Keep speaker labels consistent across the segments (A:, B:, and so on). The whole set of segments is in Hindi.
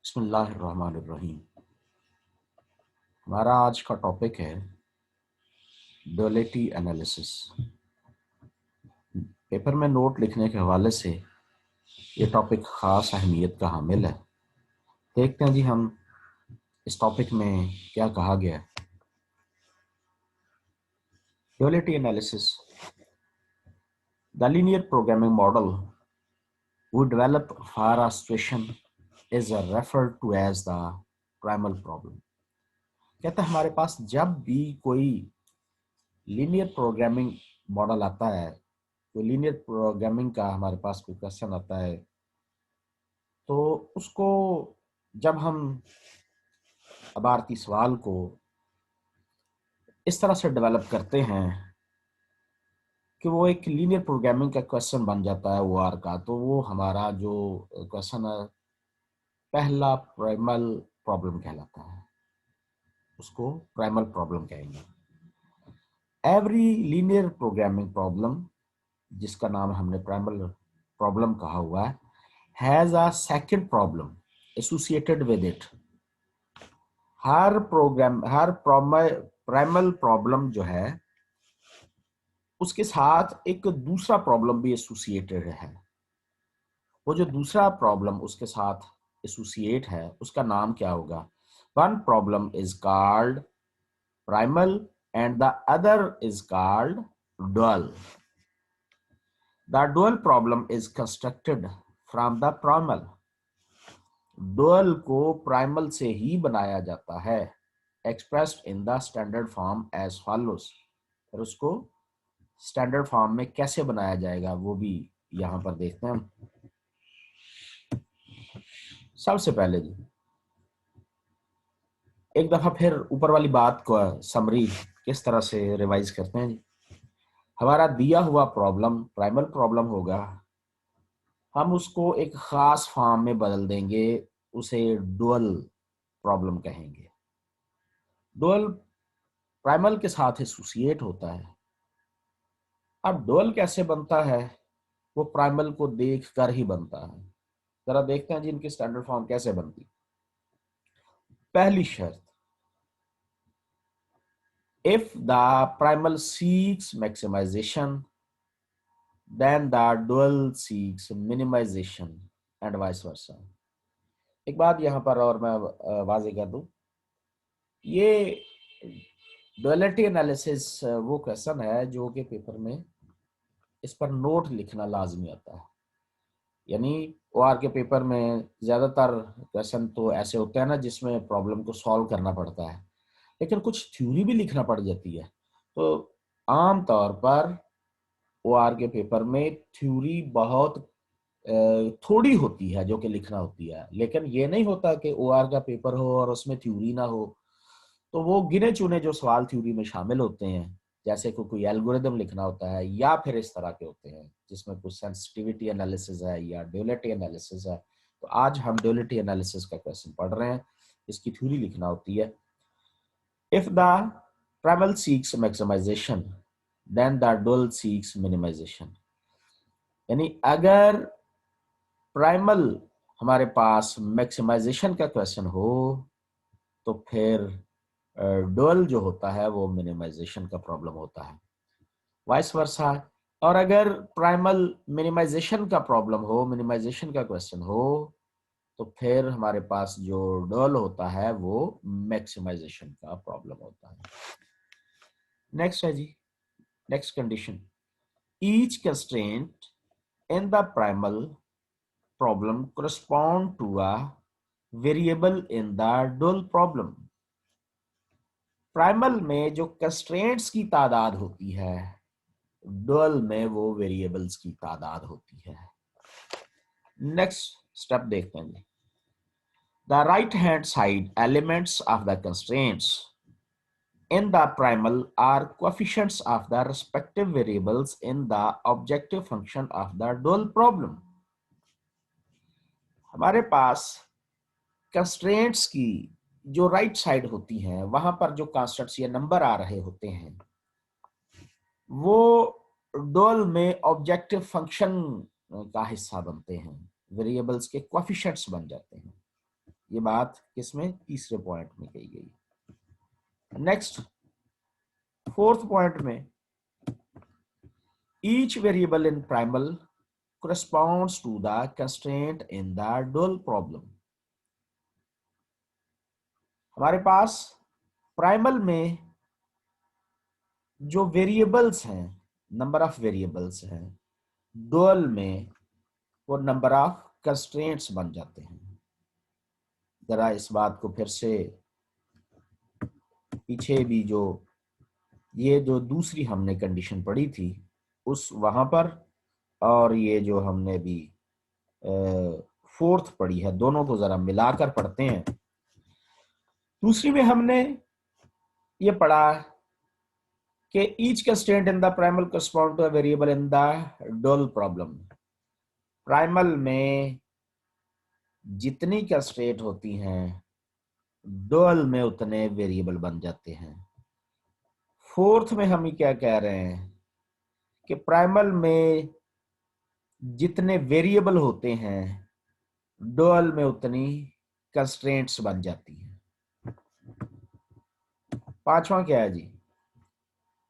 A: बिस्मिल्लाहिर्रहमानिर्रहीम। हमारा आज का टॉपिक है डुअलिटी एनालिसिस। पेपर में नोट लिखने के हवाले से ये टॉपिक ख़ास अहमियत का हामिल है। देखते हैं जी हम इस टॉपिक में क्या कहा गया है। Duality analysis, the linear programming model we develop for a situation is referred to as the primal problem। कहते हैं हमारे पास जब भी कोई लीनियर प्रोग्रामिंग मॉडल आता है, कोई लीनियर प्रोग्रामिंग का हमारे पास कोई क्वेश्चन आता है, तो उसको जब हम अबारती सवाल को इस तरह से डेवलप करते हैं कि वो एक लीनियर प्रोग्रामिंग का क्वेश्चन बन जाता है ओ आर का, तो वो हमारा जो क्वेश्चन है पहला प्राइमल प्रॉब्लम कहलाता है, उसको प्राइमल प्रॉब्लम कहेंगे। एवरी लीनियर प्रोग्रामिंग प्रॉब्लम, जिसका नाम हमने प्राइमल प्रॉब्लम कहा हुआ है, has a second problem associated with it. Her primal problem जो है उसके साथ एक दूसरा प्रॉब्लम भी एसोसिएटेड है। वो जो दूसरा प्रॉब्लम उसके साथ एसोसिएट है उसका नाम क्या होगा? One problem is called primal and the other is called dual. The dual problem is constructed from the primal. Dual को प्राइमल से ही बनाया जाता है, expressed in the standard form as follows. और उसको स्टैंडर्ड फॉर्म में कैसे बनाया जाएगा वो भी यहां पर देखते हैं। सबसे पहले जी एक दफा फिर ऊपर वाली बात को समरी किस तरह से रिवाइज करते हैं जी। हमारा दिया हुआ प्रॉब्लम प्राइमल प्रॉब्लम होगा, हम उसको एक खास फॉर्म में बदल देंगे, उसे डुअल प्रॉब्लम कहेंगे। डुअल प्राइमल के साथ एसोसिएट होता है। अब डुअल कैसे बनता है? वो प्राइमल को देख कर ही बनता है। जरा देखते हैं जी इनकी स्टैंडर्ड फॉर्म कैसे बनती। पहली शर्त, if the primal seeks maximization then the dual seeks minimization and vice versa। एक बात यहाँ पर और मैं वाजे कर दूं, ये डुअलिटी एनालिसिस वो क्वेश्चन है जो कि पेपर में इस पर नोट लिखना लाजमी आता है। यानी ओआर के पेपर में ज्यादातर क्वेश्चन तो ऐसे होते हैं ना जिसमें प्रॉब्लम को सॉल्व करना पड़ता है, लेकिन कुछ थ्योरी भी लिखना पड़ जाती है। तो आम तौर पर ओआर के पेपर में थ्योरी बहुत थोड़ी होती है जो कि लिखना होती है, लेकिन ये नहीं होता कि ओआर का पेपर हो और उसमें थ्योरी ना हो। तो वो गिने चुने जो सवाल थ्योरी में शामिल होते हैं, जैसे को कोई एल्गोरिदम लिखना होता है या फिर इस तरह के होते हैं जिसमें कुछ सेंसिटिविटी एनालिसिस है या ड्यूअलिटी एनालिसिस है। तो आज हम ड्यूअलिटी एनालिसिस का क्वेश्चन पढ़ रहे हैं, इसकी थ्योरी लिखना होती है। If the primal seeks maximization then the dual seeks minimization. यानी अगर प्राइमल हमारे पास मैक्सिमाइजेशन का क्वेश्चन हो तो फिर डुअल जो होता है वो मिनिमाइजेशन का प्रॉब्लम होता है, वाइस वर्सा। और अगर प्राइमल मिनिमाइजेशन का प्रॉब्लम हो, मिनिमाइजेशन का क्वेश्चन हो, तो फिर हमारे पास जो डुअल होता है वो मैक्सिमाइजेशन का प्रॉब्लम होता है। नेक्स्ट है जी, next condition, each constraint in the primal problem correspond to a variable in the dual problem। प्राइमल में जो कंस्ट्रेंट्स की तादाद होती है, डुअल में वो वेरिएबल्स की तादाद होती है। नेक्स्ट स्टेप देखते हैं। The right hand side elements of the constraints in the primal are coefficients of the respective variables in the objective function of the dual problem। हमारे पास कंस्ट्रेंट्स की जो राइट साइड होती हैं वहां पर जो कांस्टेंट्स या नंबर आ रहे होते हैं वो डुअल में ऑब्जेक्टिव फंक्शन का हिस्सा बनते हैं, वेरिएबल्स के कोएफिशिएंट्स बन जाते हैं। ये बात किसमें, तीसरे पॉइंट में कही गई। नेक्स्ट फोर्थ पॉइंट में, each variable in primal corresponds to the constraint in the dual problem। हमारे पास प्राइमल में जो वेरिएबल्स हैं, नंबर ऑफ वेरिएबल्स हैं, डुअल में वो नंबर ऑफ कंस्ट्रेंट्स बन जाते हैं। जरा इस बात को फिर से, पीछे भी जो ये जो दूसरी हमने कंडीशन पढ़ी थी उस वहां पर, और ये जो हमने भी फोर्थ पढ़ी है, दोनों को जरा मिलाकर पढ़ते हैं। दूसरी में हमने ये पढ़ा कि each constraint in the primal correspond to a variable in the dual problem. Primal में जितनी कंस्ट्रेंट होती हैं डुअल में उतने वेरिएबल बन जाते हैं। फोर्थ में हम क्या कह रहे हैं कि प्राइमल में जितने वेरिएबल होते हैं डुअल में उतनी कंस्ट्रेंट्स बन जाती हैं। पांचवा क्या है जी,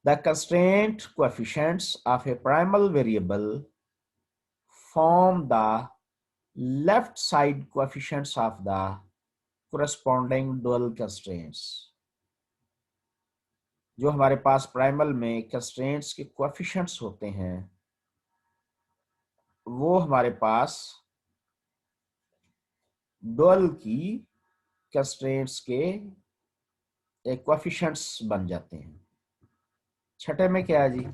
A: the constraint coefficients of a primal variable form the left side coefficients of the corresponding dual constraints। जो हमारे पास प्राइमल में कंस्ट्रेंट्स के कोएफिशिएंट्स होते हैं वो हमारे पास डुअल की कंस्ट्रेंट्स के कोएफिशिएंट्स बन जाते हैं। छठे में क्या है जी,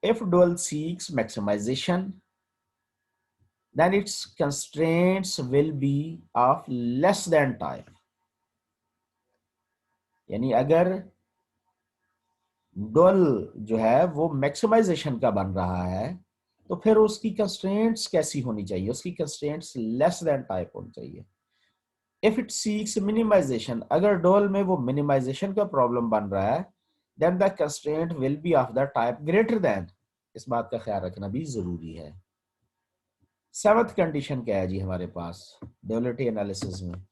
A: if dual seeks maximization then its constraints will be of less than type। यानी अगर डुअल जो है वो मैक्सिमाइजेशन का बन रहा है तो फिर उसकी कंस्ट्रेंट्स कैसी होनी चाहिए, उसकी कंस्ट्रेंट्स लेस देन टाइप होनी चाहिए। इफ इट सीक्स मिनिमाइजेशन, अगर डुअल में वो मिनिमाइजेशन का प्रॉब्लम बन रहा है then the constraint will be of the type greater than. इस बात का ख्याल रखना भी जरूरी है। सेवंथ कंडीशन क्या है जी हमारे पास ड्युअलिटी एनालिसिस में?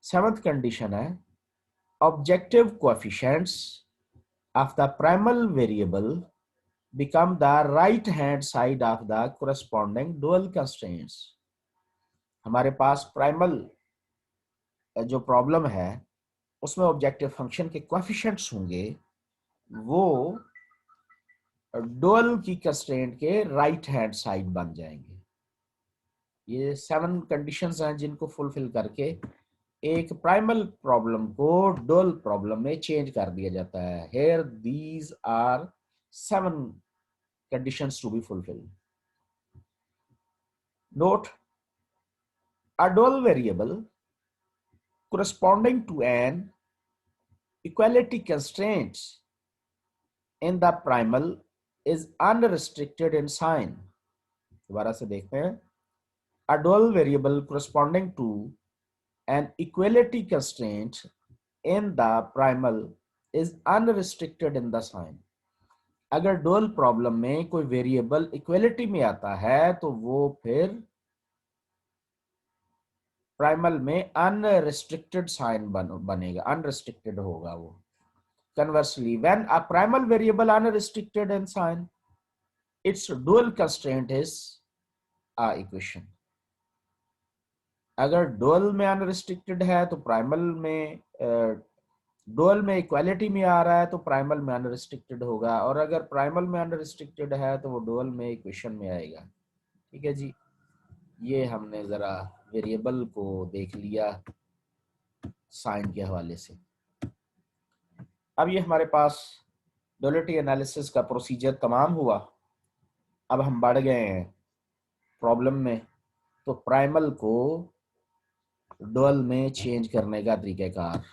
A: सेवंथ कंडीशन है objective coefficients of the primal variable become the right hand side of the corresponding dual constraints। हमारे पास प्राइमल जो प्रॉब्लम है उसमें ऑब्जेक्टिव फंक्शन के कोएफिशिएंट्स होंगे वो डुअल की कंस्ट्रेंट के राइट हैंड साइड बन जाएंगे। ये 7 कंडीशंस हैं जिनको फुलफिल करके एक प्राइमल प्रॉब्लम को डुअल प्रॉब्लम में चेंज कर दिया जाता है। Here these are 7 conditions to be fulfilled। Note, a dual variable corresponding to an equality constraint in the primal is unrestricted in sign। दोबारा से देखते हैं, a dual variable corresponding to an equality constraint in the primal is unrestricted in the sign। अगर डुअल प्रॉब्लम में कोई वेरिएबल इक्वलिटी में आता है तो वो फिर प्राइमल में अनरिस्ट्रिक्टेड साइन बनेगा, अनरिस्ट्रिक्टेड होगा वो। Conversely when a primal variable unrestricted in sign its dual constraint is a equation. अगर डुअल में अनरिस्ट्रिक्टेड है तो प्राइमल में, डुअल में इक्वालिटी में आ रहा है तो प्राइमल में अनरिस्ट्रिक्टेड होगा, और अगर प्राइमल में अनरिस्ट्रिक्टेड है तो वो डुअल में इक्वेशन में आएगा। ठीक है जी, ये हमने जरा वेरिएबल को देख लिया साइन के हवाले से। अब ये हमारे पास डुअलिटी एनालिसिस का प्रोसीजर तमाम हुआ। अब हम बढ़ गए हैं प्रॉब्लम में, तो प्राइमल को डुअल में चेंज करने का तरीक़ाकार,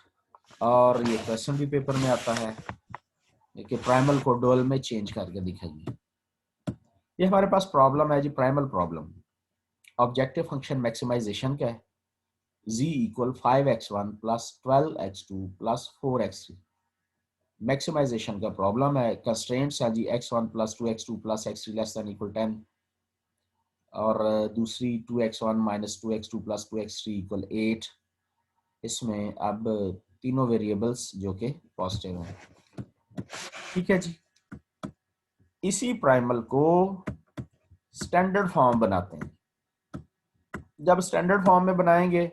A: और ये क्वेश्चन भी पेपर में आता है कि प्राइमल को डुअल में चेंज करके दिखाइए। ये हमारे पास प्रॉब्लम है जी, primal problem. Objective function maximization का है, z equal 5x1 plus 12x2 plus 4x3। Maximization का प्रॉब्लम है, कंस्ट्रेंट्स है जी x1 plus 2x2 plus x3 less than equal 10। और दूसरी 2x1 minus 2x2 plus 2x3 equal 8। इसमें अब तीनों वेरिएबल्स जो कि पॉजिटिव हैं। ठीक है जी। इसी प्राइमल को स्टैंडर्ड फॉर्म बनाते हैं। जब स्टैंडर्ड फॉर्म में बनाएंगे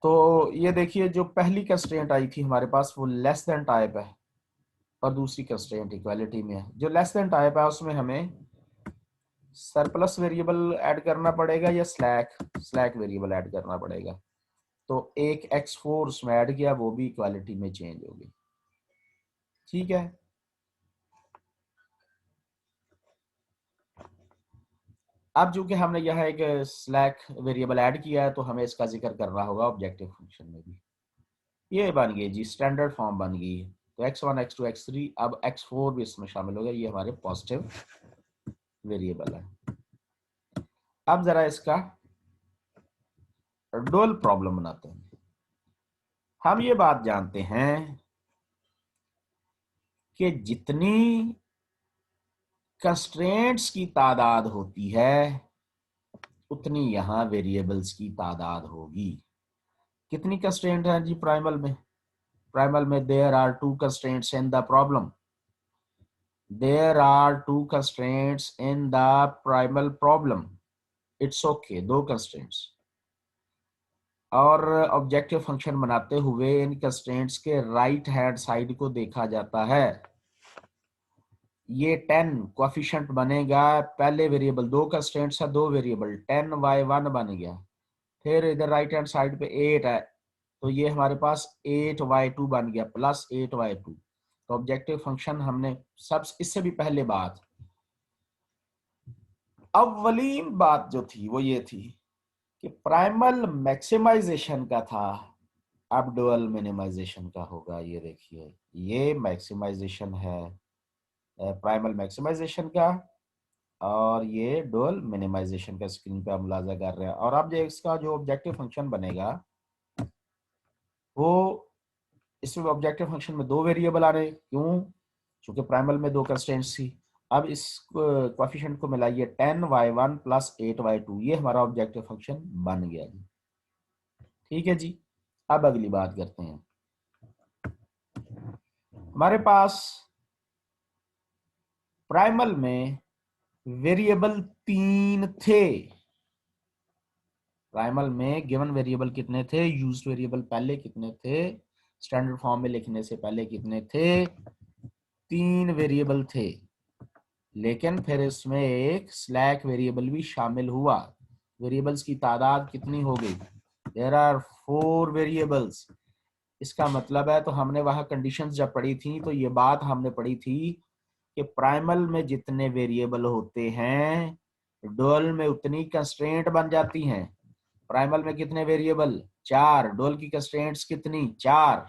A: तो ये देखिए, जो पहली कंस्ट्रेंट आई थी हमारे पास वो लेस देन टाइप है और दूसरी कंस्ट्रेंट इक्वालिटी में है। जो लेस देन टाइप है उसमें हमें सरप्लस वेरिएबल ऐड करना पड़ेगा या स्लैक वेरिएबल ऐड करना पड़ेगा। तो एक x4 उसमें ऐड किया, वो भी इक्वालिटी में चेंज होगी। ठीक है। अब चूंकि हमने यहाँ एक स्लैक वेरिएबल ऐड किया है तो हमें इसका जिक्र करना होगा ऑब्जेक्टिव फंक्शन में भी। ये बन गई जी, स्टैंडर्ड फॉर्म बन गई। तो x1 x2 x3, अब x4 भी इसमें शामिल हो गया। ये हमारे पॉजिटिव वेरिएबल है। अब जरा इसका डुअल प्रॉब्लम बनाते हैं। हम ये बात जानते हैं कि जितनी कंस्ट्रेंट्स की तादाद होती है उतनी यहां वेरिएबल्स की तादाद होगी। कितनी कंस्ट्रेंट है जी प्राइमल में? प्राइमल में there are two constraints in the problem. There are two constraints in the primal problem. It's okay, दो कंस्ट्रेंट्स। और ऑब्जेक्टिव फंक्शन बनाते हुए इन कंस्ट्रेंट्स के राइट हैंड साइड को देखा जाता है। ये 10 कोएफिशिएंट बनेगा। पहले वेरिएबल, दो कंस्ट्रेंट्स है, दो वेरिएबल, 10y1 बन गया। फिर इधर राइट हैंड साइड पे 8 है तो ये हमारे पास 8y2 बन गया प्लस 8y2। तो ऑब्जेक्टिव फंक्शन हमने सब इससे भी पहले बात, अव्वलीन बात जो थी वो ये थी कि प्राइमल मैक्सिमाइजेशन का था, अब डुअल मिनिमाइजेशन का होगा। ये देखिए, ये मैक्सिमाइजेशन है प्राइमल मैक्सिमाइजेशन का और ये डुअल मिनिमाइजेशन का स्क्रीन पे आप मुलाजा कर रहे हैं। और अब जो इसका जो ऑब्जेक्टिव फंक्शन बनेगा वो, इसमें ऑब्जेक्टिव फंक्शन में दो वेरिएबल आ रहे। क्यों? क्योंकि प्राइमल में दो कंस्ट्रेंट्स थी। अब इस कोएफिशिएंट को मिलाइए, 10y1 प्लस 8y2, ये हमारा ऑब्जेक्टिव फंक्शन बन गया जी। ठीक है जी। अब अगली बात करते हैं। हमारे पास प्राइमल में वेरिएबल 3 थे। प्राइमल में गिवन वेरिएबल कितने थे? यूज्ड वेरिएबल पहले कितने थे? स्टैंडर्ड फॉर्म में लिखने से पहले कितने थे? 3 वेरिएबल थे। लेकिन फिर इसमें एक स्लैक वेरिएबल भी शामिल हुआ। वेरिएबल्स की तादाद कितनी हो गई? There are 4 variables. इसका मतलब है, तो हमने वहां कंडीशंस जब पढ़ी थी तो ये बात हमने पढ़ी थी कि प्राइमल में जितने वेरिएबल होते हैं डुअल में उतनी कंस्ट्रेंट बन जाती हैं। प्राइमल में कितने वेरिएबल? 4। डुअल की कंस्ट्रेंट्स कितनी? 4।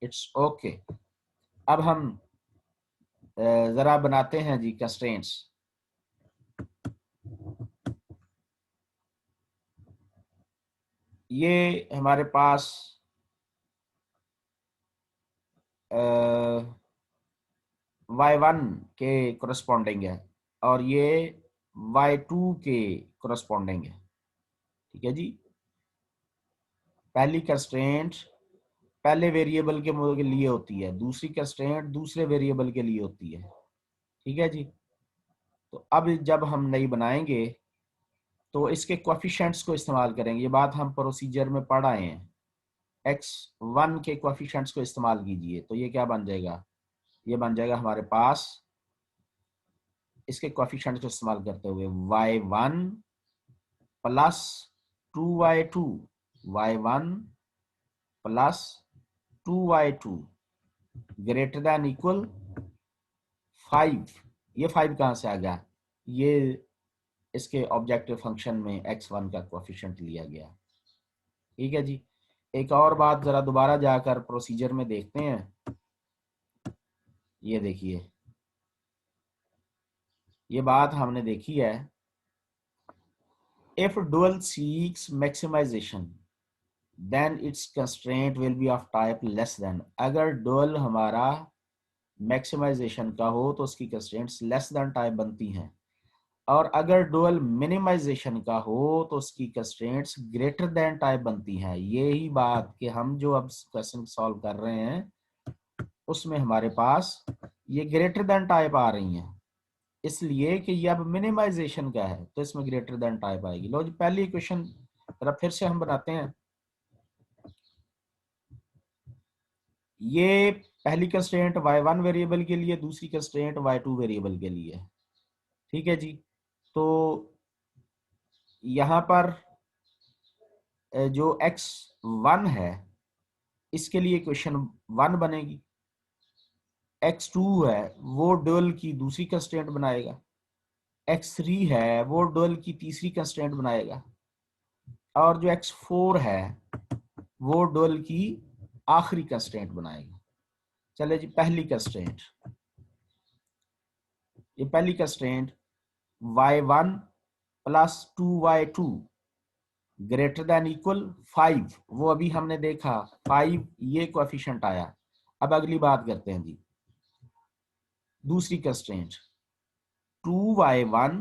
A: It's okay. अब हम जरा बनाते हैं जी कंस्ट्रेंट्स। ये हमारे पास y1 के कोरस्पॉन्डिंग है और ये y2 के कोरस्पॉन्डिंग है। ठीक है जी। पहली कंस्ट्रेंट पहले वेरिएबल के लिए होती है, दूसरी कंस्ट्रेंट दूसरे वेरिएबल के लिए होती है। ठीक है जी। तो अब जब हम नई बनाएंगे तो इसके कोएफिशिएंट्स को इस्तेमाल करेंगे। ये बात हम प्रोसीजर में पढ़ आए हैं। x1 के कोएफिशिएंट्स को इस्तेमाल कीजिए तो ये क्या बन जाएगा? ये बन जाएगा हमारे पास, इसके कोएफिशिएंट्स को इस्तेमाल करते हुए, y1 plus 2y2, y1 plus 2y2 greater than equal 5। ये 5 कहां से आ गया? ये इसके ऑब्जेक्टिव फंक्शन में x1 का कोएफिशिएंट लिया गया। ठीक है जी। एक और बात जरा दोबारा जाकर प्रोसीजर में देखते हैं। ये देखिए, ये बात हमने देखी है। If dual seeks maximization then its constraint will be of type less than. अगर डुअल हमारा मैक्सिमाइजेशन का हो तो उसकी कंस्ट्रेंट्स लेस देन टाइप बनती हैं। और अगर डुअल मिनिमाइजेशन का हो तो उसकी कंस्ट्रेंट्स ग्रेटर देन टाइप बनती हैं। यही बात कि हम जो अब क्वेश्चन सॉल्व कर रहे हैं उसमें हमारे पास ये ग्रेटर देन टाइप आ रही हैं, इसलिए कि ये अब मिनिमाइजेशन का है तो इसमें ग्रेटर देन टाइप आएगी। लो जी पहली इक्वेशन जरा फिर से हम बनाते हैं। ये पहली कंस्ट्रेंट y1 वेरिएबल के लिए, दूसरी कंस्ट्रेंट y2 वेरिएबल के लिए। ठीक है जी। तो यहां पर जो x1 है इसके लिए इक्वेशन 1 बनेगी, x2 है वो डुअल की दूसरी कंस्ट्रेंट बनाएगा, x3 है वो डुअल की तीसरी कंस्ट्रेंट बनाएगा, और जो x4 है वो डुअल की आखिरी कंस्ट्रेंट बनाएगा। चले जी पहली कंस्ट्रेंट, ये पहली constraint y1 plus 2y2 greater than equal 5, वो अभी हमने देखा 5 ये कोएफिशिएंट आया। अब अगली बात करते हैं जी, दूसरी constraint 2y1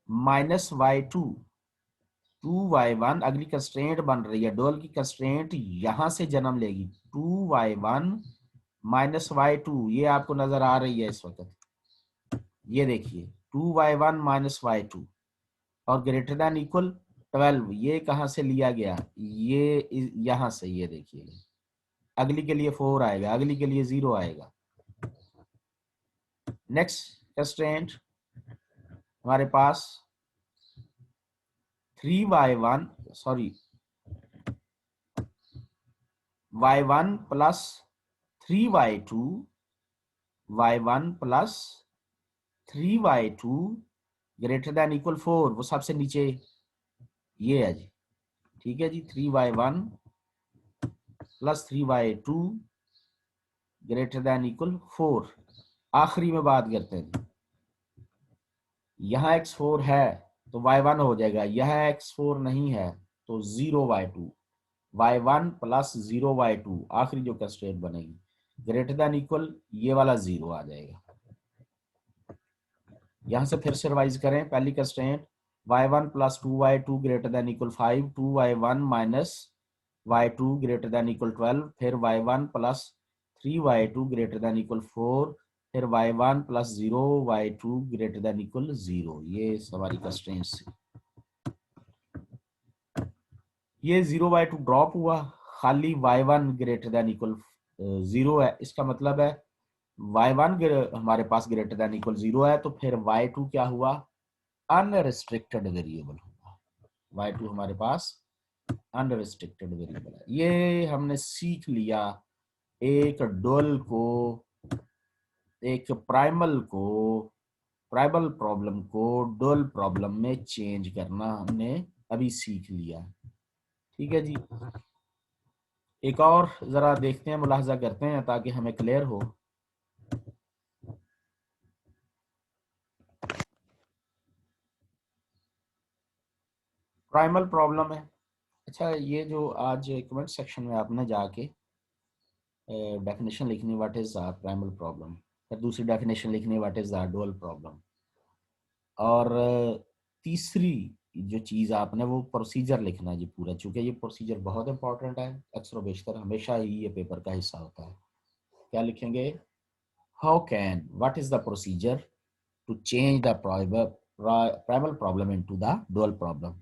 A: minus y2, 2y1 अगली कंस्ट्रेंट बन रही है, डुअल की कंस्ट्रेंट यहां से जन्म लेगी। 2y1 माइनस y2 ये आपको नजर आ रही है इस वक्त, ये देखिए 2y1 माइनस y2 और ग्रेटर देन इक्वल 12, ये कहां से लिया गया, ये यहां से, ये देखिए अगली के लिए 4 आएगा, अगली के लिए 0 आएगा। नेक्स्ट कंस्ट्रेंट हमारे पास 3y1 sorry y1 plus 3y2, y1 plus 3y2 greater than equal 4, वो सबसे नीचे ये है जी। ठीक है जी, 3y1 plus 3y2 greater than equal 4। आखिरी में बात करते हैं, यहाँ x4 है तो y1 हो जाएगा, यह x4 नहीं है तो 0y2, y1 प्लस 0y2 आखिरी जो कंस्ट्रेंट बनेगी, ग्रेटर देन इक्वल ये वाला 0 आ जाएगा। यहां से फिर से रिवाइज करें, पहली constraint y1 plus 2y2 greater than equal 5, 2y1 minus y2 greater than equal 12, फिर y1 plus 3y2 greater than equal 4, फिर y1 plus 0y2 greater than equal 0। ये हमारी कंस्ट्रेंट्स, ये 0y2 ड्रॉप हुआ, खाली y1 ग्रेटर देन इक्वल 0 है। इसका मतलब है y1 हमारे पास ग्रेटर देन इक्वल 0 है, तो फिर y2 क्या हुआ, अनरिस्ट्रिक्टेड वेरिएबल हुआ। y2 हमारे पास अनरिस्ट्रिक्टेड वेरिएबल है। ये हमने सीख लिया एक डुअल को, एक प्राइमल प्रॉब्लम को डुअल प्रॉब्लम में चेंज करना हमने अभी सीख लिया। ठीक है जी, एक और जरा देखते हैं, मुलाहजा करते हैं ताकि हमें क्लियर हो। प्राइमल प्रॉब्लम है। अच्छा, ये जो आज कमेंट सेक्शन में आपने जाके डेफिनेशन लिखनी what is the primal problem, फिर दूसरी डेफिनेशन लिखनी what is the dual problem, और तीसरी जो चीज़ आपने वो प्रोसीजर लिखना है जी पूरा, चूंकि ये प्रोसीजर बहुत इंपॉर्टेंट है, अक्सर बेशतर हमेशा ही ये पेपर का हिस्सा होता है। क्या लिखेंगे, how can, what is the procedure to change the primal problem into the dual problem.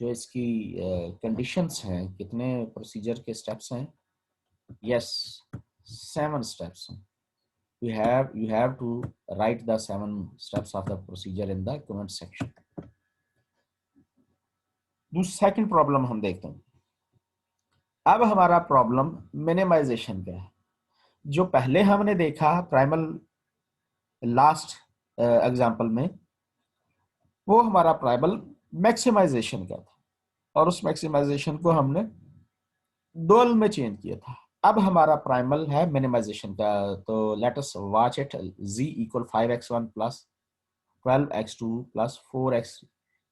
A: जो इसकी कंडीशंस हैं, कितने प्रोसीजर के स्टेप्स हैं, yes 7 steps. You have to write the 7 steps of the procedure in the comment section. दूसरा सेकंड प्रॉब्लम हम देखते हैं। अब हमारा प्रॉब्लम मिनिमाइजेशन का है। जो पहले हमने देखा प्राइमल लास्ट एग्जांपल में, वो हमारा प्राइमल मैक्सिमाइजेशन का था, और उस मैक्सिमाइजेशन को हमने डुअल में चेंज किया था। अब हमारा प्राइमल है मिनिमाइजेशन का, तो let us watch it. z equal 5x1 plus 12x2 plus 4x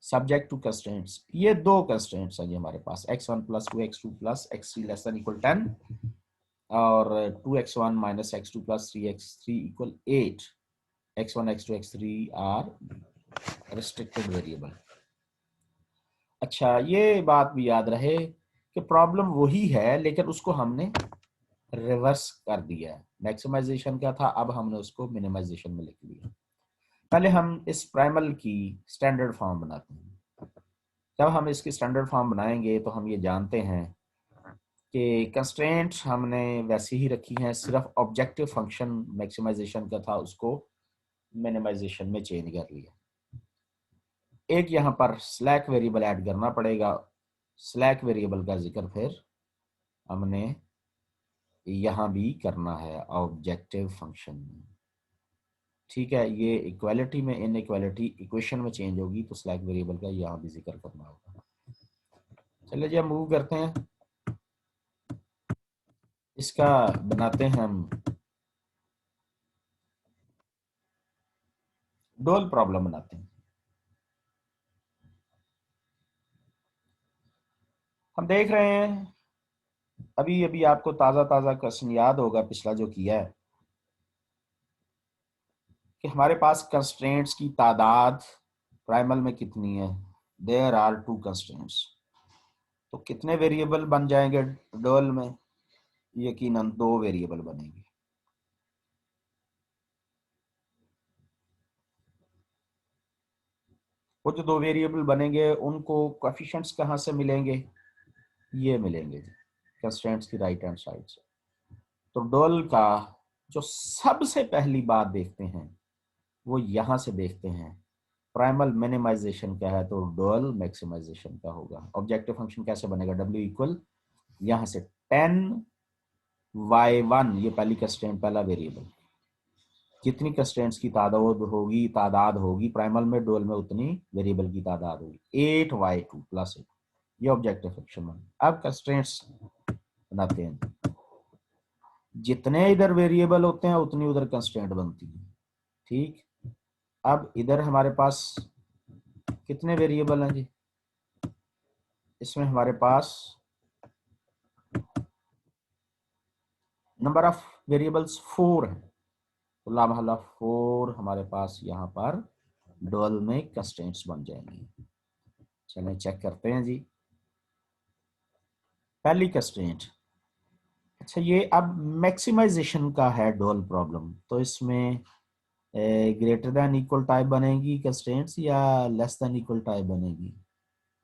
A: subject to constraints. ये दो कंस्ट्रेंट्स हैं जी हमारे पास, x1 plus 2x2 plus x3 less than equal 10, और 2x1 minus x2 plus 3x3 equal 8। x1 x2 x3 are restricted variable. अच्छा, ये बात भी याद रहे कि प्रॉब्लम वही है लेकिन उसको हमने रिवर्स कर दिया है। मैक्सिमाइजेशन क्या था, अब हमने उसको मिनिमाइजेशन में लिख लिया। पहले हम इस प्राइमल की स्टैंडर्ड फॉर्म बनाते हैं। जब हम इसकी स्टैंडर्ड फॉर्म बनाएंगे तो हम ये जानते हैं कि कंस्ट्रेंट हमने वैसी ही रखी हैं, सिर्फ ऑब्जेक्टिव फंक्शन मैक्सिमाइजेशन का था उसको मिनिमाइजेशन में चेंज कर लिया। एक यहाँ पर स्लैक वेरिएबल ऐड करना पड़ेगा। स्लैक वेरिएबल का जिक्र फिर हमने यहाँ भी करना है ऑब्जेक्टिव फंक्शन में। ठीक है, ये इक्वालिटी में इनइक्वालिटी इक्वेशन में चेंज होगी तो स्लैक वेरिएबल का यहाँ भी जिक्र करना होगा। चलिए जी, हम मूव करते हैं, इसका बनाते हैं हम डोल प्रॉब्लम बनाते हैं। हम देख रहे हैं अभी अभी आपको ताज़ा ताज़ा क्वेश्चन याद होगा पिछला जो किया है कि हमारे पास कंस्ट्रेंट्स की तादाद प्राइमल में कितनी है। देयर आर 2 कंस्ट्रेंट्स, तो कितने वेरिएबल बन जाएंगे डोल में? यकीनन 2 वेरिएबल बनेंगे। वो जो 2 वेरिएबल बनेंगे उनको कोएफिशिएंट्स कहाँ से मिलेंगे? ये मिलेंगे कंस्ट्रेंट्स की राइट हैंड साइड से। तो डोल का जो सबसे पहली बात देखते हैं वो यहां से देखते हैं, प्राइमल मिनिमाइजेशन क्या है तो डुअल मैक्सिमाइजेशन का होगा। ऑब्जेक्टिव फंक्शन कैसे बनेगा? W इक्वल यहां से 10y1, ये पहली कंस्ट्रेंट, पहला वेरिएबल। जितनी कंस्ट्रेंट्स की तादाद होगी प्राइमल में, डुअल में उतनी वेरिएबल की तादाद होगी। 8y2 प्लस 8, ये ऑब्जेक्टिव फंक्शन बना। अब कंस्ट्रेंट्स बनाते हैं, जितने इधर वेरिएबल होते हैं उतनी उधर कंस्ट्रेंट बनती है। ठीक, अब इधर हमारे पास कितने वेरिएबल हैं जी? इसमें हमारे पास नंबर ऑफ वेरिएबल्स 4 है, तो लाभाला 4 हमारे पास यहाँ पर डुअल में कंस्ट्रेंट्स बन जाएंगी। चलें चेक करते हैं जी। पहली कंस्ट्रेंट, अच्छा ये अब मैक्सिमाइजेशन का है डुअल प्रॉब्लम, तो इसमें ग्रेटर देन इक्वल टाइप बनेगी कंस्ट्रेंट्स या लेस देन इक्वल टाइप बनेगी?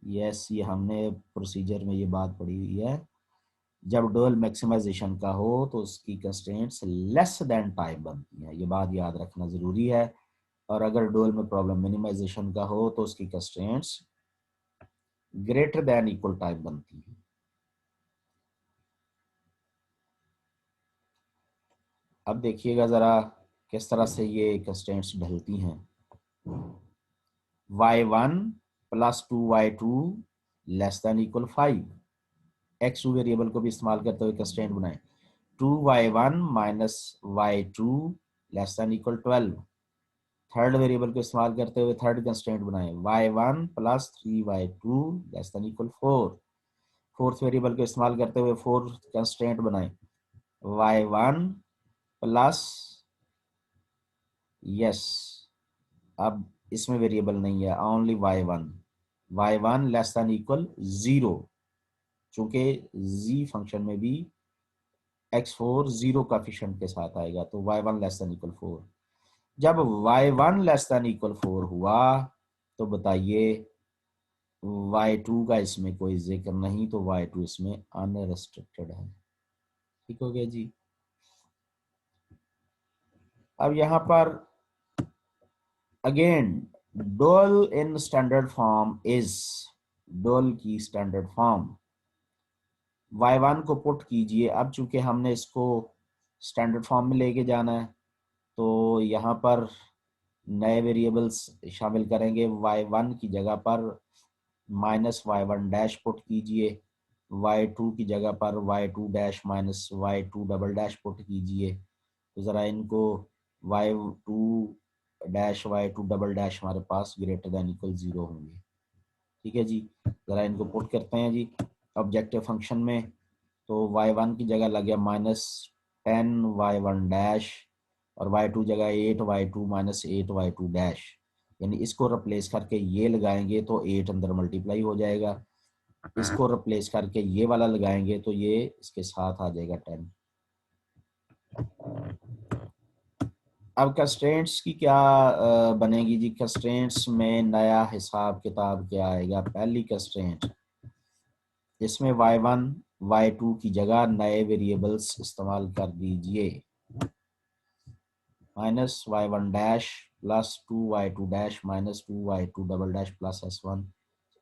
A: यस, ये हमने प्रोसीजर में ये बात पढ़ी हुई है। जब डुअल मैक्सिमाइजेशन का हो तो उसकी कंस्ट्रेंट्स लेस देन टाइप बनती हैं, ये बात याद रखना जरूरी है। और अगर डुअल में प्रॉब्लम मिनिमाइजेशन का हो तो उसकी constraints greater than equal type बनती है। अब देखिएगा जरा किस तरह से ये कंस्ट्रेंट्स ढलती हैं। y1 plus 2y2 less than equal 5, x2 variable को भी इस्तेमाल करते हुए कंस्ट्रेंट बनाएं। 2y1 minus y2 less than equal 12, third variable को इस्तेमाल करते हुए थर्ड कंस्ट्रेंट बनाएं। y1 plus 3y2 less than equal 4, fourth variable को इस्तेमाल करते हुए फोर्थ कंस्ट्रेंट बनाएं। y1 प्लस, यस, अब इसमें वेरिएबल नहीं है, only y1 less than equal 0, चूंकि z फंक्शन में भी x4 0 कोएफिशिएंट के साथ आएगा, तो y1 लेस देन इक्वल 4। जब y1 लेस देन इक्वल 4 हुआ तो बताइए y2 का इसमें कोई जिक्र नहीं, तो y2 इसमें अनरिस्ट्रिक्टेड है। ठीक हो गया जी। अब यहां पर again dual in standard form is, dual की स्टैंडर्ड फॉर्म y1 को पुट कीजिए। अब चूंकि हमने इसको स्टैंडर्ड फॉर्म में लेके जाना है तो यहाँ पर नए वेरिएबल्स शामिल करेंगे। y1 की जगह पर माइनस y1 डैश पुट कीजिए, y2 की जगह पर y2 dash minus y2 double dash put कीजिए। तो ज़रा इनको y2 dash y2 double dash हमारे पास ग्रेटर देन इक्वल 0 होंगे। ठीक है जी, ज़रा इनको पुट करते हैं जी ऑब्जेक्टिव फंक्शन में। तो y1 की जगह लग गया माइनस 10y1 डैश और y2 जगह 8y2 माइनस 8y2 डैश। यानी इसको रिप्लेस करके ये लगाएंगे तो 8 अंदर मल्टीप्लाई हो जाएगा, इसको रिप्लेस करके ये वाला लगाएंगे तो ये इसके साथ आ जाएगा 10। अब कंस्ट्रेंट्स की क्या बनेगी जी? कंस्ट्रेंट्स में नया हिसाब किताब क्या आएगा? पहली कंस्ट्रेंट, इसमें y1 y2 की जगह नए वेरिएबल्स इस्तेमाल कर दीजिए। Minus y1 dash plus 2y2 dash minus 2y2 double dash plus s1,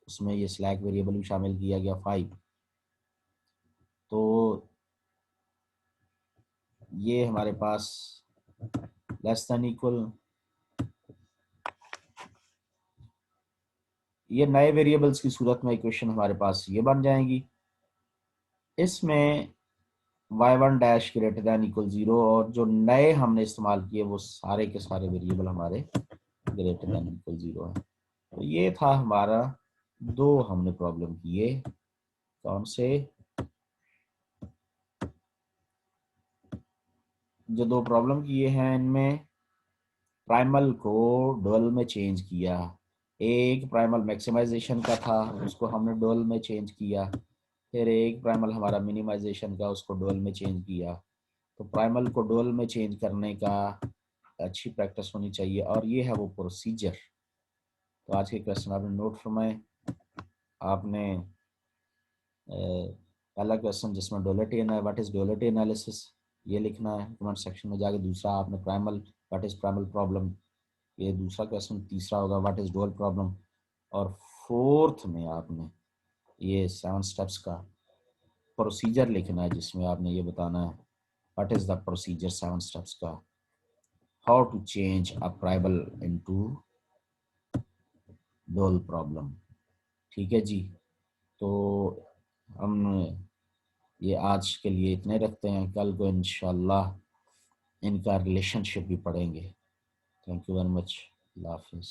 A: उसमें ये स्लैक वेरिएबल भी शामिल किया गया 5। तो ये हमारे पास लेस देन इक्वल, ये नए वेरिएबल्स की सूरत में इक्वेशन हमारे पास ये बन जाएंगी। इसमें y1 dash greater than equal 0 और जो नए हमने इस्तेमाल किए वो सारे के सारे वेरिएबल हमारे ग्रेटर दैन इक्वल 0 है। तो ये था हमारा, दो हमने प्रॉब्लम किए। कौन से? जो दो प्रॉब्लम किए हैं इनमें प्राइमल को डुअल में चेंज किया। एक प्राइमल मैक्सिमाइजेशन का था, उसको हमने डुअल में चेंज किया। फिर एक प्राइमल हमारा मिनिमाइजेशन का, उसको डुअल में चेंज किया। तो प्राइमल को डुअल में चेंज करने का अच्छी प्रैक्टिस होनी चाहिए और ये है वो प्रोसीजर। तो आज के क्वेश्चन आपने नोट फरमाए। आपने पहला क्वेश्चन जिसमें duality what is duality analysis ये लिखना है कमेंट सेक्शन में जाके। दूसरा आपने primal what is primal problem, ये दूसरा क्वेश्चन। तीसरा होगा व्हाट इज डुअल प्रॉब्लम। और फोर्थ में आपने ये 7 स्टेप्स का प्रोसीजर लिखना है जिसमें आपने ये बताना है what is the procedure 7 steps का, how to change a primal into dual problem. ठीक है जी। तो हम ये आज के लिए इतने रखते हैं, कल को इंशाल्लाह इनका रिलेशनशिप भी पढ़ेंगे। Thank you very much. अल्लाह हाफिज़।